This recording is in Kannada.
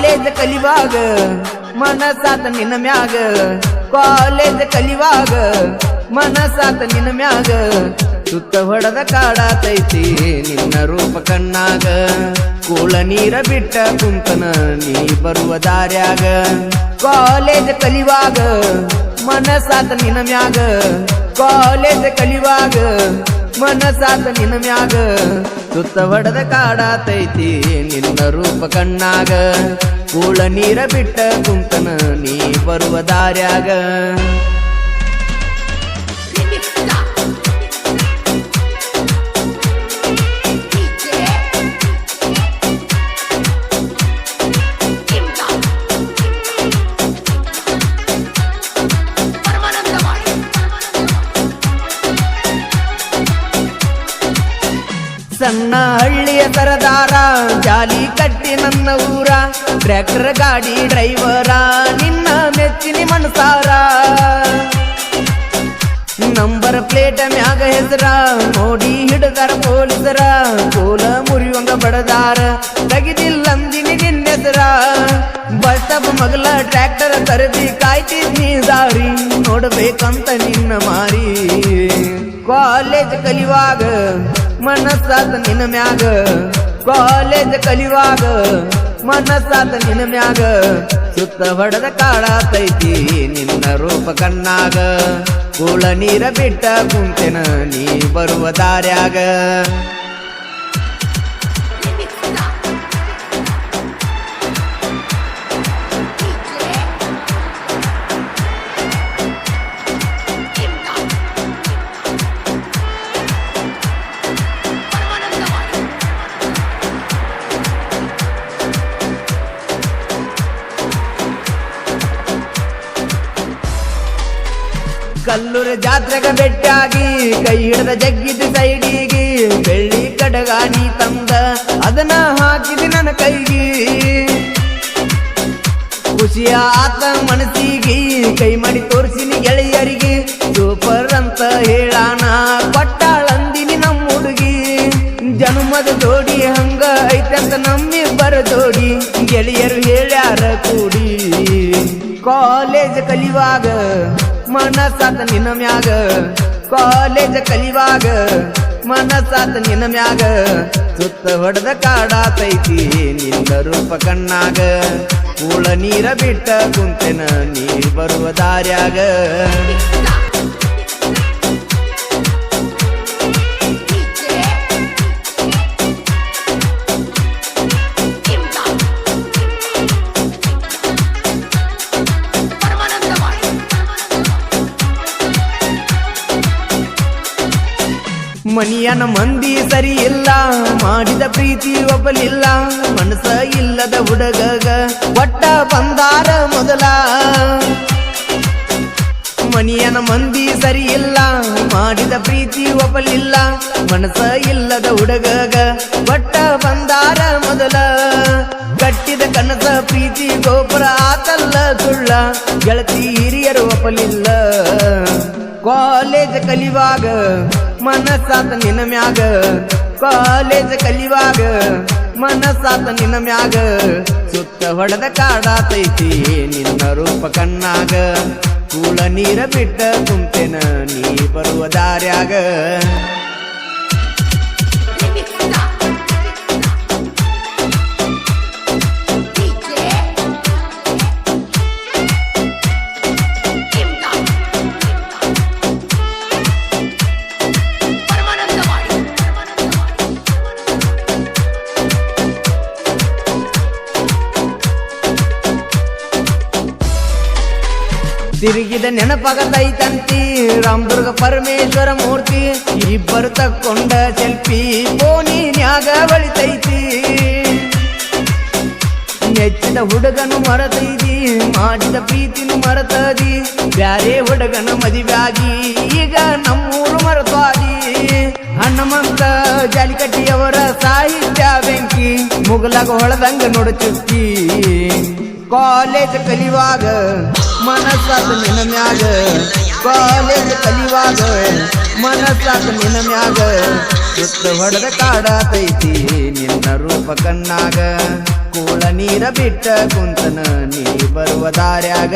ಕಾಲೇಜ್ ಕಲಿವಾಗ ಮನಸಾತ ನಿನ್ನ ಮ್ಯಾಗ ಕಾಲೇಜ್ ಕಲಿವಾಗ ಮನಸಾತ ನಿನ್ನ ಮ್ಯಾಗ ಸುತ್ತ ಹೊಡೆದ ಕಾಡಾತೈತಿ ನಿನ್ನ ರೂಪ ಕಣ್ಣಾಗ ಕೂಳ ನೀರ ಬಿಟ್ಟ ಕುಂತನ ನೀ ಬರುವ ದಾರ್ಯಾಗ ಕಾಲೇಜ್ ಕಲಿವಾಗ ಮನಸಾತ ನಿನ್ನ ಮ್ಯಾಗ ಕಾಲೇಜ್ ಕಲಿವಾಗ ಮನಸಾತ ನಿನ್ನ ಮ್ಯಾಗ ಸುತ್ತ ಹೊಡೆದ ಕಾಡಾತೈತಿ ನಿನ್ನ ರೂಪ ಕಣ್ಣಾಗ ಕೂಳ ನೀರ ಬಿಟ್ಟ ಕುಂತನ ನೀ ಬರುವ ದಾರ್ಯಾಗ ಸಣ್ಣ ಹಳ್ಳಿಯ ಸರದಾರ ಜಾಲಿ ಕಟ್ಟಿ ನನ್ನ ಊರ ಟ್ರ್ಯಾಕ್ಟರ್ ಗಾಡಿ ಡ್ರೈವರ ನಿನ್ನ ಮೆಚ್ಚಿನಿ ಮನಸಾರ ನಂಬರ್ ಪ್ಲೇಟ್ ಮ್ಯಾಗ ಹೆಸರ ನೋಡಿ ಹಿಡದಾರ ಪೊಲೀಸರ ಕೋಲ ಮುರಿಯುವಂಗ ಬಡದಾರ ತೆಗಿದಿಲ್ಲಂದಿನಿ ನಿನ್ನೆಸರ ಬಸ್ ಸ್ಟಾಪ್ ಮಗಲ ಟ್ರ್ಯಾಕ್ಟರ್ ತರದಿ ಕಾಯ್ತಿದ್ನಿ ದಾರಿ ನೋಡ್ಬೇಕಂತ ನಿನ್ನ ಮಾರಿ ಕಾಲೇಜ್ ಕಲಿವಾಗ ಮನಸಾತ ನಿನ್ನ ಮ್ಯಾಗ ಕಾಲೇಜ್ ಕಲಿವಾಗ ಮನಸಾತ ನಿನ್ನ ಮ್ಯಾಗ ಸುತ್ತ ಹೊಡೆದ ಕಾಡಾತೈತಿ ನಿನ್ನ ರೂಪ ಕಣ್ಣಾಗ ಕೂಳ ನೀರ ಬಿಟ್ಟ ಕುಂತೆನ ನೀ ಬರುವ ದಾರ್ಯಾಗ ಕಲ್ಲೂರು ಜಾತ್ರೆಗ ಬೆಟ್ಟಾಗಿ ಕೈ ಹಿಡಿದ ಜಗ್ಗಿದ ಸೈಡಿಗೆ ಬೆಳ್ಳಿ ಕಡಗ ನೀ ತಂದ ಅದನ್ನ ಹಾಕಿದಿ ನನ್ನ ಕೈಗೆ ಖುಷಿಯ ಆತ ಮನಸ್ಸಿಗೆ ಕೈ ಮಾಡಿ ತೋರಿಸಿನಿ ಗೆಳೆಯರಿಗೆ ಸೂಪರ್ ಅಂತ ಹೇಳಾನ ಕೊಟ್ಟಾಳಂದಿನಿ ನಮ್ಮ ಹುಡುಗಿ ಜನ್ಮದ ಜೋಡಿ ಹಂಗ ಐತಂತ ನಮ್ಮಿಬ್ಬರ ಜೋಡಿ ಗೆಳೆಯರು ಹೇಳ್ಯಾರ ಕೂಡಿ ಕಾಲೇಜ್ ಕಲಿವಾಗ ಮನಸಾತ ನಿನ್ನ ಮ್ಯಾಗ ಕಾಲೇಜ್ ಕಲಿವಾಗ ಮನಸಾತ ನಿನ್ನ ಮ್ಯಾಗ ಸುತ್ತ ಹೊಡೆದ ಕಾಡಾತೈತಿ ನಿನ್ನ ರೂಪ ಕಣ್ಣಾಗ ಕೂಳ ನೀರ ಬಿಟ್ಟ ಕುಂತೆನ ನೀ ಬರುವ ದಾರ್ಯಾಗ ಮನಿಯನ ಮಂದಿ ಸರಿ ಇಲ್ಲ ಮಾಡಿದ ಪ್ರೀತಿ ಒಬ್ಬಲಿಲ್ಲ ಮನಸ ಇಲ್ಲದ ಹುಡುಗಗ ಒಟ್ಟ ಬಂದಾರ ಮೊದಲ ಮನಿಯನ ಮಂದಿ ಸರಿ ಇಲ್ಲ ಮಾಡಿದ ಪ್ರೀತಿ ಒಬ್ಬಲಿಲ್ಲ ಮನಸ ಇಲ್ಲದ ಹುಡುಗಗ ಒಟ್ಟ ಬಂದಾರ ಮೊದಲ ಕಟ್ಟಿದ ಕನಸ ಪ್ರೀತಿ ಗೋಪುರ ಆತಲ್ಲ ಸುಳ್ಳ ಗೆಳತಿ ಹಿರಿಯರು ಒಪ್ಪಲಿಲ್ಲ ಕಾಲೇಜ್ ಕಲಿವಾಗ ಮನಸಾತ ನಿನ್ನ ಮ್ಯಾಗ ಕಾಲೇಜ್ ಕಲಿವಾಗ ಮನಸಾತ ನಿನ್ನ ಮ್ಯಾಗ ಸುತ್ತ ಹೊಡೆದ ಕಾಡಾತೈತಿ ನಿನ್ನ ರೂಪ ಕಣ್ಣಾಗ ಕೂಳ ನೀರ ಬಿಟ್ಟ ಕುಂತೆನ ನೀ ಬರುವ ದಾರ್ಯಾಗ ತಿರುಗಿದ ನೆನಪಾಗತೈತಂತಿ ರಾಮದುರ್ಗ ಪರಮೇಶ್ವರ ಮೂರ್ತಿ ಇಬ್ಬರು ತಕ್ಕೊಂಡ ಸೆಲ್ಫಿ ಫೋನಿನ್ಯಾಗ ಬಳಿತೈತಿ ನೆಚ್ಚಿದ ಹುಡುಗನು ಮರತೈದಿ ಮಾಡಿದ ಪ್ರೀತಿನು ಮರತದಿ ಬ್ಯಾರೆ ಹುಡುಗನ ಮದುವೆಯಾಗಿ ಈಗ ನಮ್ಮೂರು ಮರತಾದಿ ಹನುಮಂತ ಜಾಲಿಕಟ್ಟಿಯವರ ಸಾಹಿತ್ಯ ಬೆಂಕಿ ಮುಗಲಾಗ ಹೊಳದಂಗ ನೋಡುತ್ತಿ ಕಾಲೇಜ್ ಕಲಿವಾಗ ಮನಸಾತ ನಿನ್ನ ಮ್ಯಾಗ ಕಾಲೇಜ್ ಕಲಿವಾಗ ಮನಸಾತ ನಿನ್ನ ಮ್ಯಾಗ ಸುತ್ತ ಹೊಡೆದ ಕಾಡಾತೈತಿ ನಿನ್ನ ರೂಪ ಕಣ್ಣಾಗ ಕೂಳ ನೀರ ಬಿಟ್ಟ ಕುಂತನ ನೀ ಬರುವ ದಾರ್ಯಾಗ